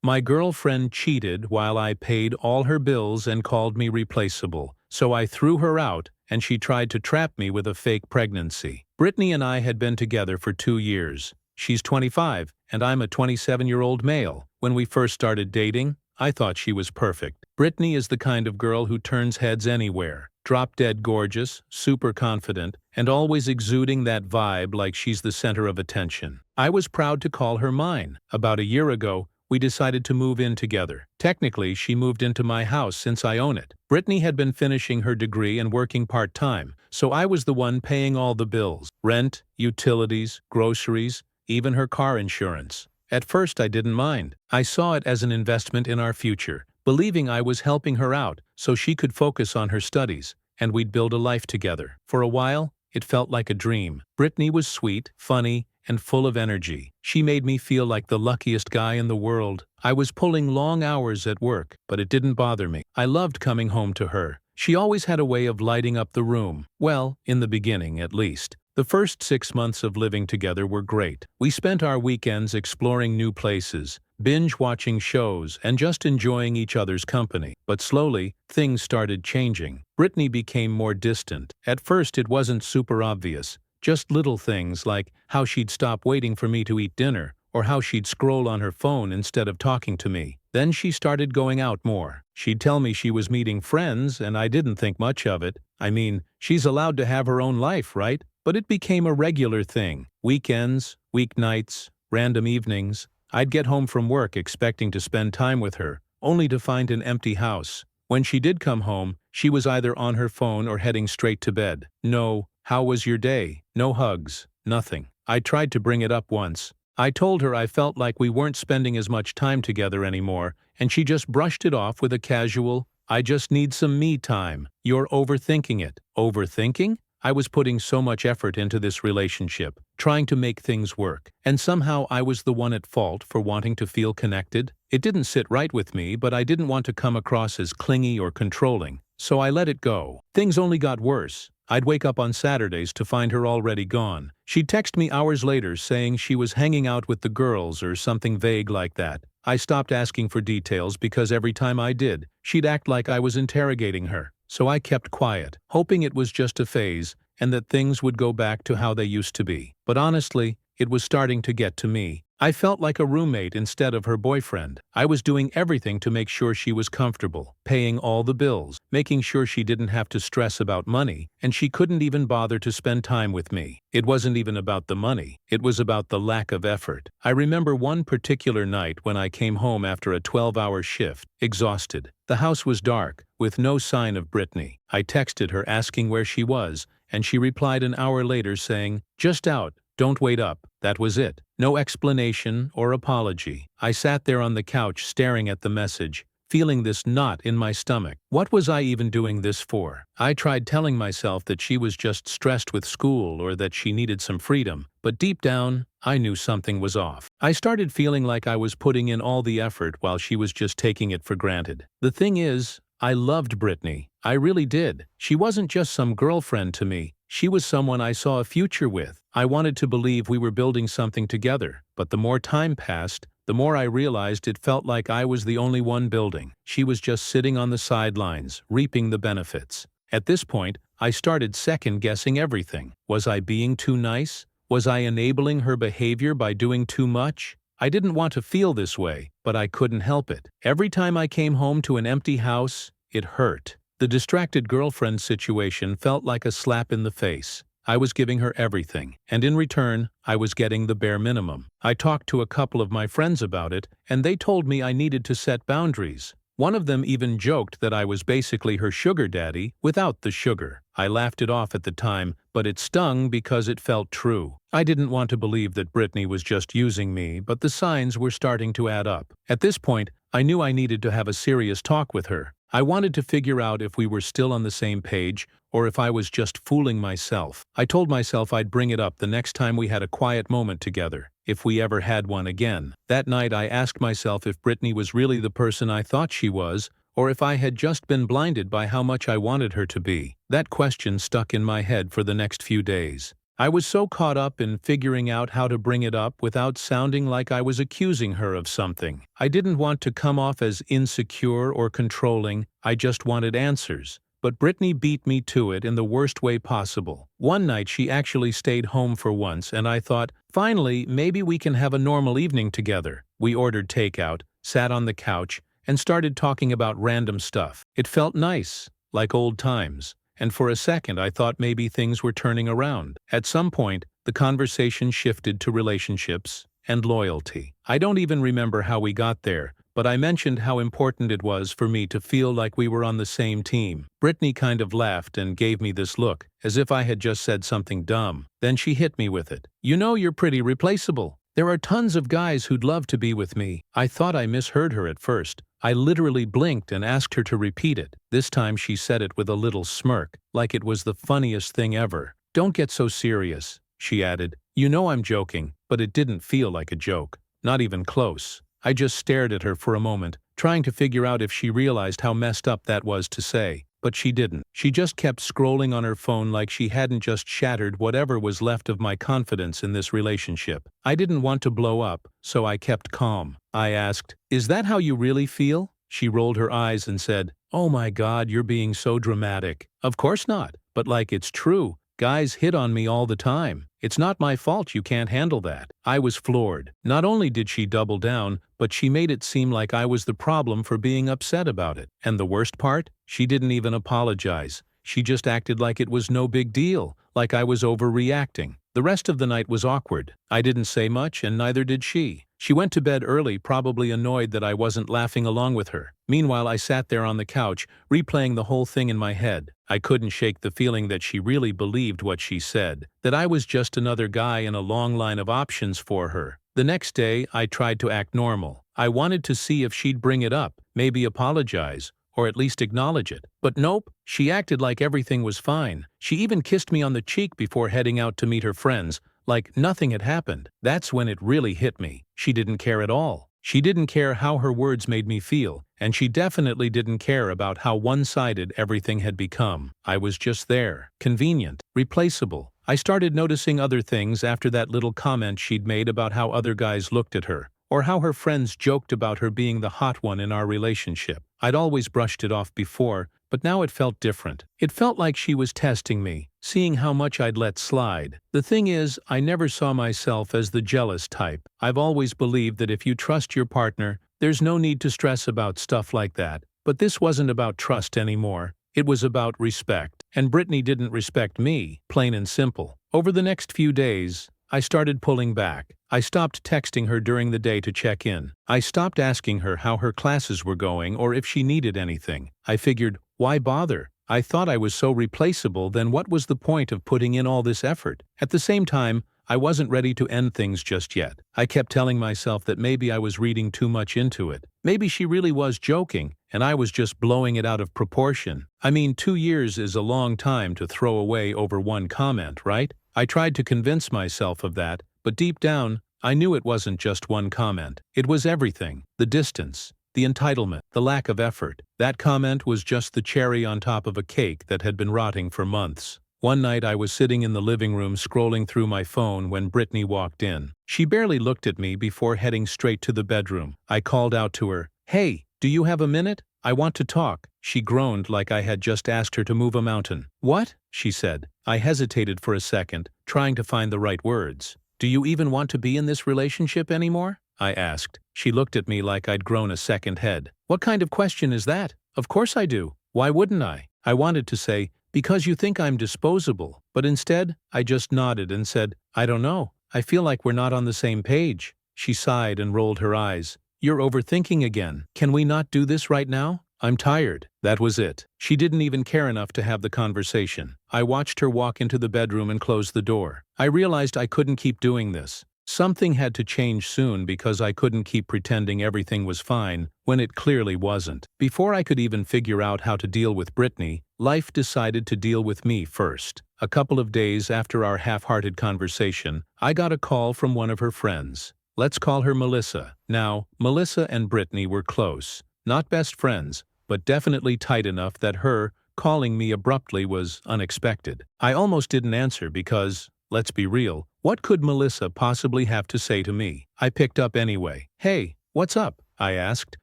My girlfriend cheated while I paid all her bills and called me replaceable, so I threw her out and she tried to trap me with a fake pregnancy. Brittany and I had been together for 2 years. She's 25 and I'm a 27-year-old male. When we first started dating, I thought she was perfect. Brittany is the kind of girl who turns heads anywhere. Drop-dead gorgeous, super confident, and always exuding that vibe like she's the center of attention. I was proud to call her mine. About a year ago, we decided to move in together. Technically, she moved into my house since I own it. Brittany had been finishing her degree and working part-time, so I was the one paying all the bills. Rent, utilities, groceries, even her car insurance. At first, I didn't mind. I saw it as an investment in our future, believing I was helping her out so she could focus on her studies, and we'd build a life together. For a while, it felt like a dream. Brittany was sweet, funny, and full of energy. She made me feel like the luckiest guy in the world. I was pulling long hours at work, but it didn't bother me. I loved coming home to her. She always had a way of lighting up the room. Well, in the beginning, at least. The first 6 months of living together were great. We spent our weekends exploring new places, binge-watching shows, and just enjoying each other's company. But slowly, things started changing. Brittany became more distant. At first, it wasn't super obvious. Just little things like how she'd stop waiting for me to eat dinner, or how she'd scroll on her phone instead of talking to me. Then she started going out more. She'd tell me she was meeting friends, and I didn't think much of it. I mean, she's allowed to have her own life, right? But it became a regular thing. Weekends, weeknights, random evenings. I'd get home from work expecting to spend time with her, only to find an empty house. When she did come home, she was either on her phone or heading straight to bed. No, "How was your day?" No hugs, nothing. I tried to bring it up once. I told her I felt like we weren't spending as much time together anymore, and she just brushed it off with a casual, "I just need some me time." "You're overthinking it." Overthinking? I was putting so much effort into this relationship, trying to make things work, and somehow I was the one at fault for wanting to feel connected. It didn't sit right with me, but I didn't want to come across as clingy or controlling, so I let it go. Things only got worse. I'd wake up on Saturdays to find her already gone. She'd text me hours later saying she was hanging out with the girls or something vague like that. I stopped asking for details because every time I did, she'd act like I was interrogating her. So I kept quiet, hoping it was just a phase and that things would go back to how they used to be. But honestly, it was starting to get to me. I felt like a roommate instead of her boyfriend. I was doing everything to make sure she was comfortable, paying all the bills, making sure she didn't have to stress about money, and she couldn't even bother to spend time with me. It wasn't even about the money. It was about the lack of effort. I remember one particular night when I came home after a 12-hour shift, exhausted. The house was dark, with no sign of Brittany. I texted her asking where she was, and she replied an hour later saying, "Just out. Don't wait up." That was it. No explanation or apology. I sat there on the couch staring at the message, feeling this knot in my stomach. What was I even doing this for? I tried telling myself that she was just stressed with school or that she needed some freedom, but deep down, I knew something was off. I started feeling like I was putting in all the effort while she was just taking it for granted. The thing is, I loved Brittany. I really did. She wasn't just some girlfriend to me. She was someone I saw a future with. I wanted to believe we were building something together, but the more time passed, the more I realized it felt like I was the only one building. She was just sitting on the sidelines, reaping the benefits. At this point, I started second-guessing everything. Was I being too nice? Was I enabling her behavior by doing too much? I didn't want to feel this way, but I couldn't help it. Every time I came home to an empty house, it hurt. The distracted girlfriend situation felt like a slap in the face. I was giving her everything, and in return, I was getting the bare minimum. I talked to a couple of my friends about it, and they told me I needed to set boundaries. One of them even joked that I was basically her sugar daddy without the sugar. I laughed it off at the time, but it stung because it felt true. I didn't want to believe that Brittany was just using me, but the signs were starting to add up. At this point, I knew I needed to have a serious talk with her. I wanted to figure out if we were still on the same page, or if I was just fooling myself. I told myself I'd bring it up the next time we had a quiet moment together, if we ever had one again. That night I asked myself if Brittany was really the person I thought she was, or if I had just been blinded by how much I wanted her to be. That question stuck in my head for the next few days. I was so caught up in figuring out how to bring it up without sounding like I was accusing her of something. I didn't want to come off as insecure or controlling, I just wanted answers. But Brittany beat me to it in the worst way possible. One night she actually stayed home for once and I thought, finally, maybe we can have a normal evening together. We ordered takeout, sat on the couch, and started talking about random stuff. It felt nice, like old times. And for a second I thought maybe things were turning around. At some point, the conversation shifted to relationships and loyalty. I don't even remember how we got there, but I mentioned how important it was for me to feel like we were on the same team. Brittany kind of laughed and gave me this look, as if I had just said something dumb. Then she hit me with it. You know you're pretty replaceable. There are tons of guys who'd love to be with me. I thought I misheard her at first. I literally blinked and asked her to repeat it. This time she said it with a little smirk, like it was the funniest thing ever. Don't get so serious, she added. You know I'm joking, but it didn't feel like a joke. Not even close. I just stared at her for a moment, trying to figure out if she realized how messed up that was to say. But she didn't. She just kept scrolling on her phone like she hadn't just shattered whatever was left of my confidence in this relationship. I didn't want to blow up, so I kept calm. I asked, "Is that how you really feel?" She rolled her eyes and said, "Oh my God, you're being so dramatic." Of course not, but like it's true. Guys hit on me all the time. It's not my fault you can't handle that. I was floored. Not only did she double down, but she made it seem like I was the problem for being upset about it. And the worst part? She didn't even apologize. She just acted like it was no big deal, like I was overreacting. The rest of the night was awkward. I didn't say much, and neither did she. She went to bed early, probably annoyed that I wasn't laughing along with her. Meanwhile, I sat there on the couch, replaying the whole thing in my head. I couldn't shake the feeling that she really believed what she said, that I was just another guy in a long line of options for her. The next day, I tried to act normal. I wanted to see if she'd bring it up, maybe apologize, or at least acknowledge it. But nope, she acted like everything was fine. She even kissed me on the cheek before heading out to meet her friends, like nothing had happened. That's when it really hit me. She didn't care at all. She didn't care how her words made me feel, and she definitely didn't care about how one-sided everything had become. I was just there, convenient, replaceable. I started noticing other things after that little comment she'd made about how other guys looked at her, or how her friends joked about her being the hot one in our relationship. I'd always brushed it off before, but now it felt different. It felt like she was testing me, seeing how much I'd let slide. The thing is, I never saw myself as the jealous type. I've always believed that if you trust your partner, there's no need to stress about stuff like that. But this wasn't about trust anymore. It was about respect. And Brittany didn't respect me, plain and simple. Over the next few days, I started pulling back. I stopped texting her during the day to check in. I stopped asking her how her classes were going or if she needed anything. I figured, why bother? I thought I was so replaceable, then what was the point of putting in all this effort? At the same time, I wasn't ready to end things just yet. I kept telling myself that maybe I was reading too much into it. Maybe she really was joking, and I was just blowing it out of proportion. I mean, 2 years is a long time to throw away over one comment, right? I tried to convince myself of that, but deep down, I knew it wasn't just one comment. It was everything. The distance, the entitlement, the lack of effort. That comment was just the cherry on top of a cake that had been rotting for months. One night I was sitting in the living room scrolling through my phone when Brittany walked in. She barely looked at me before heading straight to the bedroom. I called out to her, "Hey, do you have a minute? I want to talk." She groaned like I had just asked her to move a mountain. "What?" she said. I hesitated for a second, trying to find the right words. "Do you even want to be in this relationship anymore?" I asked. She looked at me like I'd grown a second head. "What kind of question is that? Of course I do. Why wouldn't I?" I wanted to say, "Because you think I'm disposable," but instead, I just nodded and said, "I don't know. I feel like we're not on the same page." She sighed and rolled her eyes. "You're overthinking again. Can we not do this right now? I'm tired." That was it. She didn't even care enough to have the conversation. I watched her walk into the bedroom and close the door. I realized I couldn't keep doing this. Something had to change soon because I couldn't keep pretending everything was fine when it clearly wasn't. Before I could even figure out how to deal with Brittany, life decided to deal with me first. A couple of days after our half-hearted conversation, I got a call from one of her friends. Let's call her Melissa. Now, Melissa and Brittany were close. Not best friends, but definitely tight enough that her calling me abruptly was unexpected. I almost didn't answer because, let's be real, what could Melissa possibly have to say to me? I picked up anyway. "Hey, what's up?" I asked,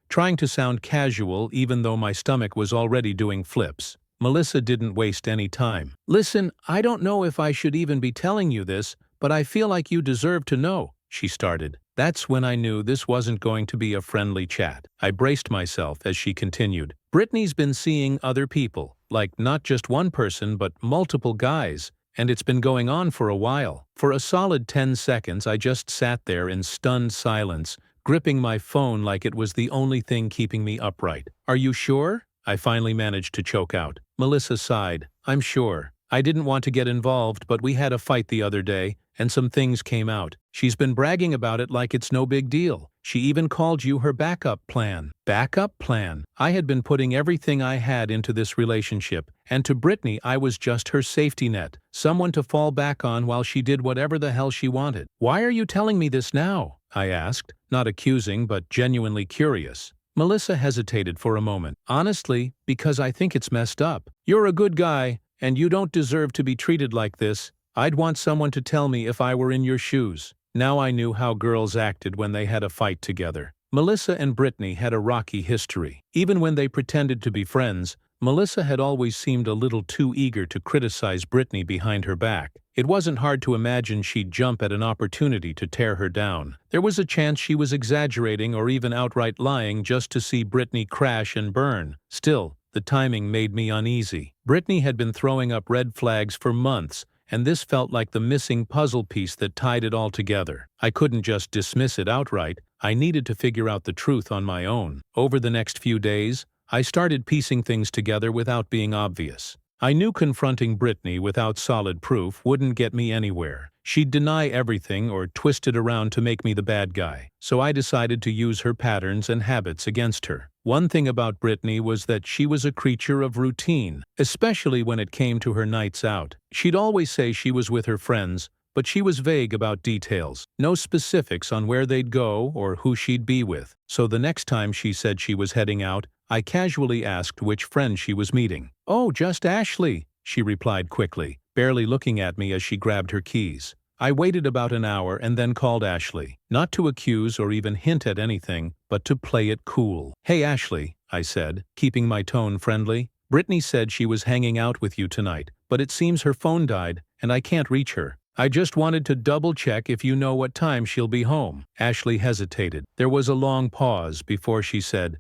trying to sound casual even though my stomach was already doing flips. Melissa didn't waste any time. "Listen, I don't know if I should even be telling you this, but I feel like you deserve to know," she started. That's when I knew this wasn't going to be a friendly chat. I braced myself as she continued. "Brittany's been seeing other people, like not just one person but multiple guys, and it's been going on for a while." For a solid 10 seconds I just sat there in stunned silence, gripping my phone like it was the only thing keeping me upright. "Are you sure?" I finally managed to choke out. Melissa sighed. "I'm sure. I didn't want to get involved, but we had a fight the other day, and some things came out. She's been bragging about it like it's no big deal. She even called you her backup plan." Backup plan? I had been putting everything I had into this relationship, and to Brittany I was just her safety net, someone to fall back on while she did whatever the hell she wanted. "Why are you telling me this now?" I asked, not accusing but genuinely curious. Melissa hesitated for a moment. "Honestly, because I think it's messed up. You're a good guy, and you don't deserve to be treated like this. I'd want someone to tell me if I were in your shoes." Now I knew how girls acted when they had a fight together. Melissa and Brittany had a rocky history. Even when they pretended to be friends, Melissa had always seemed a little too eager to criticize Brittany behind her back. It wasn't hard to imagine she'd jump at an opportunity to tear her down. There was a chance she was exaggerating or even outright lying just to see Brittany crash and burn. Still, the timing made me uneasy. Brittany had been throwing up red flags for months, and this felt like the missing puzzle piece that tied it all together. I couldn't just dismiss it outright. I needed to figure out the truth on my own. Over the next few days, I started piecing things together without being obvious. I knew confronting Brittany without solid proof wouldn't get me anywhere. She'd deny everything or twist it around to make me the bad guy. So I decided to use her patterns and habits against her. One thing about Brittany was that she was a creature of routine, especially when it came to her nights out. She'd always say she was with her friends, but she was vague about details. No specifics on where they'd go or who she'd be with. So the next time she said she was heading out, I casually asked which friend she was meeting. "Oh, just Ashley," she replied quickly, barely looking at me as she grabbed her keys. I waited about an hour and then called Ashley, not to accuse or even hint at anything, but to play it cool. "Hey Ashley," I said, keeping my tone friendly. "Brittany said she was hanging out with you tonight, but it seems her phone died, and I can't reach her. I just wanted to double-check if you know what time she'll be home." Ashley hesitated. There was a long pause before she said,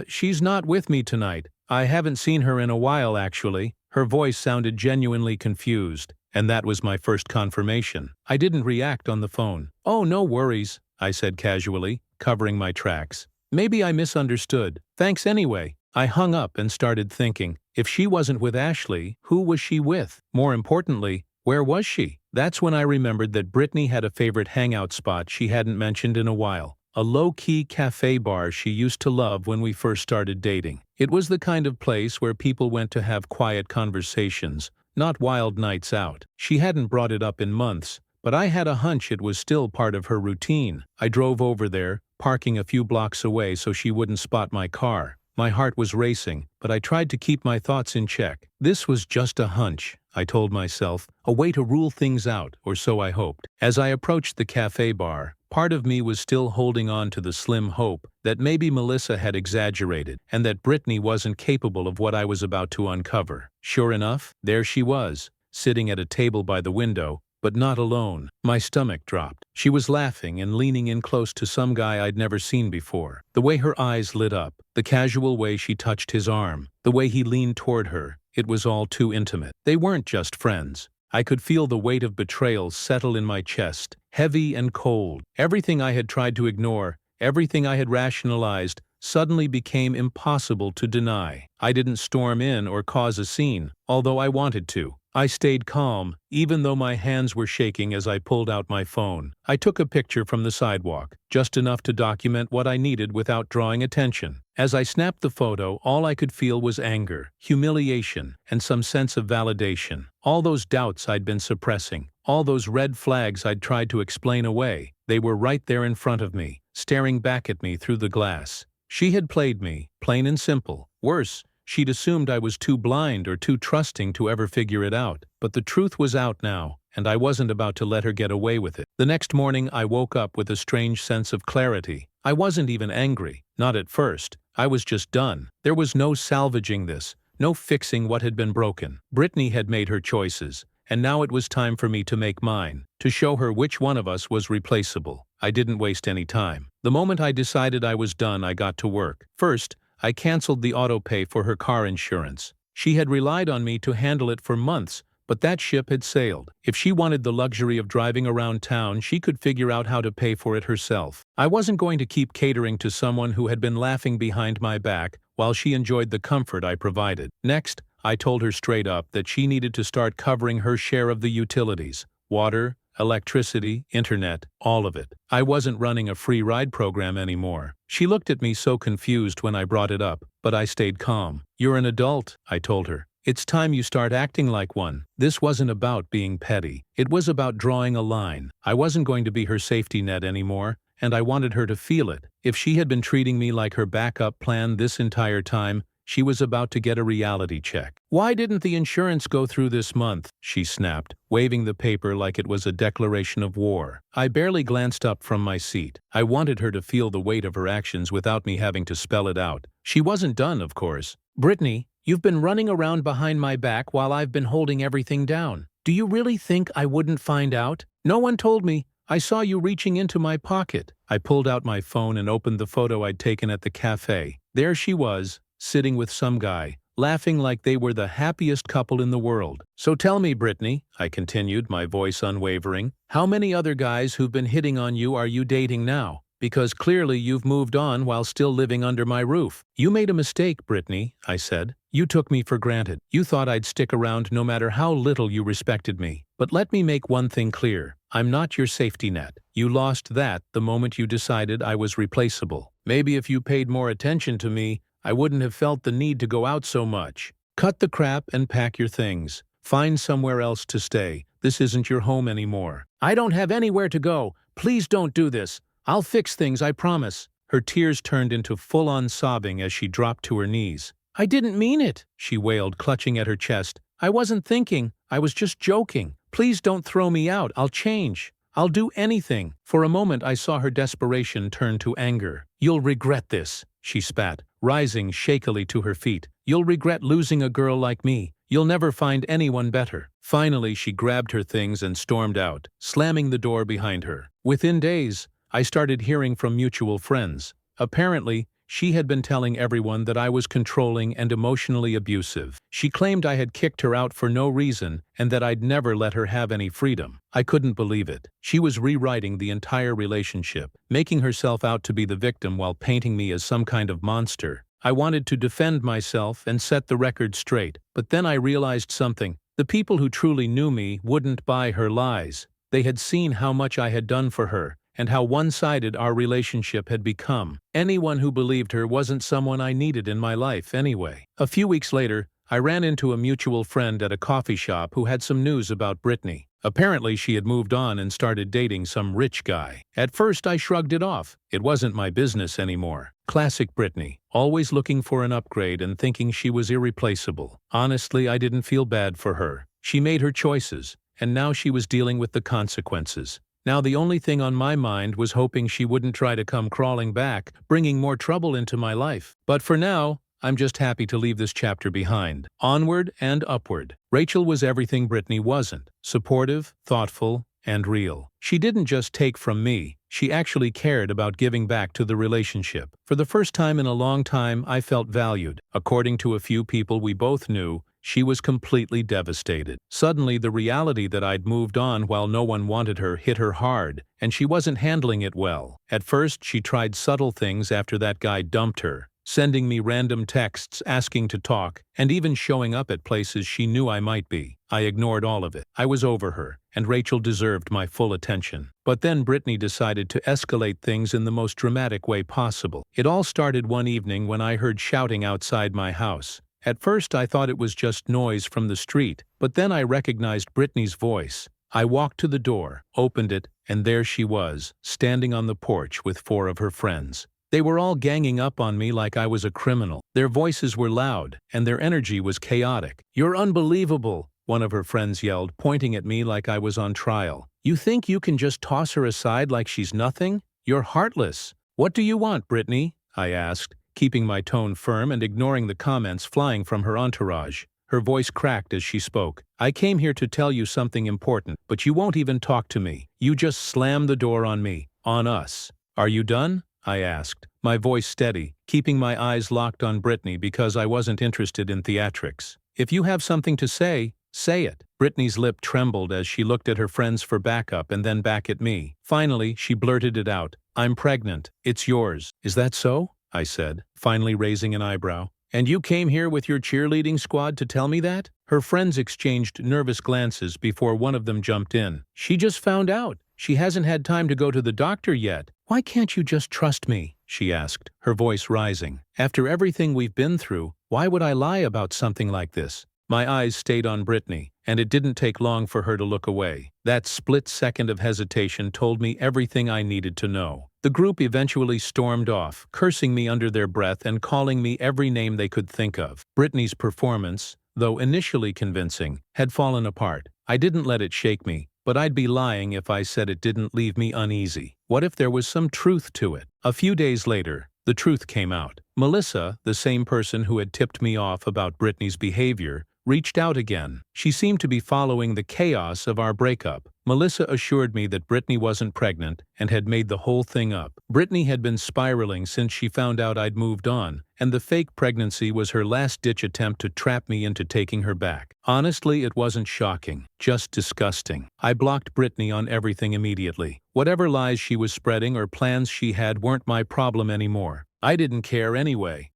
She's not with me tonight. I haven't seen her in a while, actually." Her voice sounded genuinely confused, and that was my first confirmation. I didn't react on the phone. "Oh, no worries," I said casually, covering my tracks. "Maybe I misunderstood. Thanks anyway." I hung up and started thinking, if she wasn't with Ashley, who was she with? More importantly, where was she? That's when I remembered that Brittany had a favorite hangout spot she hadn't mentioned in a while. A low-key cafe bar she used to love when we first started dating. It was the kind of place where people went to have quiet conversations, not wild nights out. She hadn't brought it up in months, but I had a hunch it was still part of her routine. I drove over there, parking a few blocks away so she wouldn't spot my car. My heart was racing, but I tried to keep my thoughts in check. This was just a hunch, I told myself, a way to rule things out, or so I hoped. As I approached the cafe bar, part of me was still holding on to the slim hope that maybe Melissa had exaggerated and that Brittany wasn't capable of what I was about to uncover. Sure enough, there she was, sitting at a table by the window, but not alone. My stomach dropped. She was laughing and leaning in close to some guy I'd never seen before. The way her eyes lit up, the casual way she touched his arm, the way he leaned toward her, it was all too intimate. They weren't just friends. I could feel the weight of betrayal settle in my chest, heavy and cold. Everything I had tried to ignore, everything I had rationalized, suddenly became impossible to deny. I didn't storm in or cause a scene, although I wanted to. I stayed calm, even though my hands were shaking as I pulled out my phone. I took a picture from the sidewalk, just enough to document what I needed without drawing attention. As I snapped the photo, all I could feel was anger, humiliation, and some sense of validation. All those doubts I'd been suppressing, all those red flags I'd tried to explain away, they were right there in front of me, staring back at me through the glass. She had played me, plain and simple. Worse, she'd assumed I was too blind or too trusting to ever figure it out. But the truth was out now, and I wasn't about to let her get away with it. The next morning I woke up with a strange sense of clarity. I wasn't even angry, not at first. I was just done. There was no salvaging this, no fixing what had been broken. Brittany had made her choices, and now it was time for me to make mine, to show her which one of us was replaceable. I didn't waste any time. The moment I decided I was done, I got to work. First, I canceled the auto pay for her car insurance. She had relied on me to handle it for months, but that ship had sailed. If she wanted the luxury of driving around town, she could figure out how to pay for it herself. I wasn't going to keep catering to someone who had been laughing behind my back while she enjoyed the comfort I provided. Next, I told her straight up that she needed to start covering her share of the utilities: water, electricity, internet, all of it. I wasn't running a free ride program anymore. She looked at me so confused when I brought it up, but I stayed calm. "You're an adult," I told her. "It's time you start acting like one." This wasn't about being petty. It was about drawing a line. I wasn't going to be her safety net anymore, and I wanted her to feel it. If she had been treating me like her backup plan this entire time, she was about to get a reality check. "Why didn't the insurance go through this month?" she snapped, waving the paper like it was a declaration of war. I barely glanced up from my seat. I wanted her to feel the weight of her actions without me having to spell it out. She wasn't done, of course. "Brittany, you've been running around behind my back while I've been holding everything down. Do you really think I wouldn't find out? No one told me. I saw you reaching into my pocket." I pulled out my phone and opened the photo I'd taken at the cafe. There she was, sitting with some guy, laughing like they were the happiest couple in the world. "So tell me, Brittany," I continued, my voice unwavering, "how many other guys who've been hitting on you are you dating now? Because clearly you've moved on while still living under my roof." "You made a mistake, Brittany," I said. "You took me for granted. You thought I'd stick around no matter how little you respected me. But let me make one thing clear. I'm not your safety net. You lost that the moment you decided I was replaceable. Maybe if you paid more attention to me, I wouldn't have felt the need to go out so much. Cut the crap and pack your things. Find somewhere else to stay. This isn't your home anymore." "I don't have anywhere to go. Please don't do this. I'll fix things, I promise." Her tears turned into full-on sobbing as she dropped to her knees. "I didn't mean it," she wailed, clutching at her chest. "I wasn't thinking. I was just joking. Please don't throw me out. I'll change. I'll do anything." For a moment I saw her desperation turn to anger. "You'll regret this," she spat, rising shakily to her feet. "You'll regret losing a girl like me. You'll never find anyone better." Finally, she grabbed her things and stormed out, slamming the door behind her. Within days, I started hearing from mutual friends. Apparently, she had been telling everyone that I was controlling and emotionally abusive. She claimed I had kicked her out for no reason and that I'd never let her have any freedom. I couldn't believe it. She was rewriting the entire relationship, making herself out to be the victim while painting me as some kind of monster. I wanted to defend myself and set the record straight, but then I realized something. The people who truly knew me wouldn't buy her lies. They had seen how much I had done for her, and how one-sided our relationship had become. Anyone who believed her wasn't someone I needed in my life anyway. A few weeks later, I ran into a mutual friend at a coffee shop who had some news about Brittany. Apparently she had moved on and started dating some rich guy. At first I shrugged it off. It wasn't my business anymore. Classic Brittany, always looking for an upgrade and thinking she was irreplaceable. Honestly, I didn't feel bad for her. She made her choices, and now she was dealing with the consequences. Now the only thing on my mind was hoping she wouldn't try to come crawling back, bringing more trouble into my life. But for now, I'm just happy to leave this chapter behind. Onward and upward. Rachel was everything Brittany wasn't. Supportive, thoughtful, and real. She didn't just take from me, she actually cared about giving back to the relationship. For the first time in a long time, I felt valued. According to a few people we both knew, she was completely devastated. Suddenly, the reality that I'd moved on while no one wanted her hit her hard, and she wasn't handling it well. At first, she tried subtle things after that guy dumped her, sending me random texts asking to talk, and even showing up at places she knew I might be. I ignored all of it. I was over her, and Rachel deserved my full attention. But then Brittany decided to escalate things in the most dramatic way possible. It all started one evening when I heard shouting outside my house. At first I thought it was just noise from the street, but then I recognized Brittany's voice. I walked to the door, opened it, and there she was, standing on the porch with 4 of her friends. They were all ganging up on me like I was a criminal. Their voices were loud, and their energy was chaotic. "You're unbelievable. one of her friends yelled, pointing at me like I was on trial. "You think you can just toss her aside like she's nothing? You're heartless." "What do you want, Brittany?" I asked, keeping my tone firm and ignoring the comments flying from her entourage. Her voice cracked as she spoke. "I came here to tell you something important, but you won't even talk to me. You just slammed the door on me, on us." "Are you done?" I asked, my voice steady, keeping my eyes locked on Brittany because I wasn't interested in theatrics. "If you have something to say, say it." Brittany's lip trembled as she looked at her friends for backup and then back at me. Finally, she blurted it out. "I'm pregnant. It's yours." "Is that so?" I said, finally raising an eyebrow. "And you came here with your cheerleading squad to tell me that?" Her friends exchanged nervous glances before one of them jumped in. "She just found out. She hasn't had time to go to the doctor yet. Why can't you just trust me?" she asked, her voice rising. "After everything we've been through, why would I lie about something like this?" My eyes stayed on Brittany, and it didn't take long for her to look away. That split second of hesitation told me everything I needed to know. The group eventually stormed off, cursing me under their breath and calling me every name they could think of. Brittany's performance, though initially convincing, had fallen apart. I didn't let it shake me, but I'd be lying if I said it didn't leave me uneasy. What if there was some truth to it? A few days later, the truth came out. Melissa, the same person who had tipped me off about Brittany's behavior, reached out again. She seemed to be following the chaos of our breakup. Melissa assured me that Brittany wasn't pregnant and had made the whole thing up. Brittany had been spiraling since she found out I'd moved on, and the fake pregnancy was her last-ditch attempt to trap me into taking her back. Honestly, it wasn't shocking, just disgusting. I blocked Brittany on everything immediately. Whatever lies she was spreading or plans she had weren't my problem anymore. I didn't care anyway.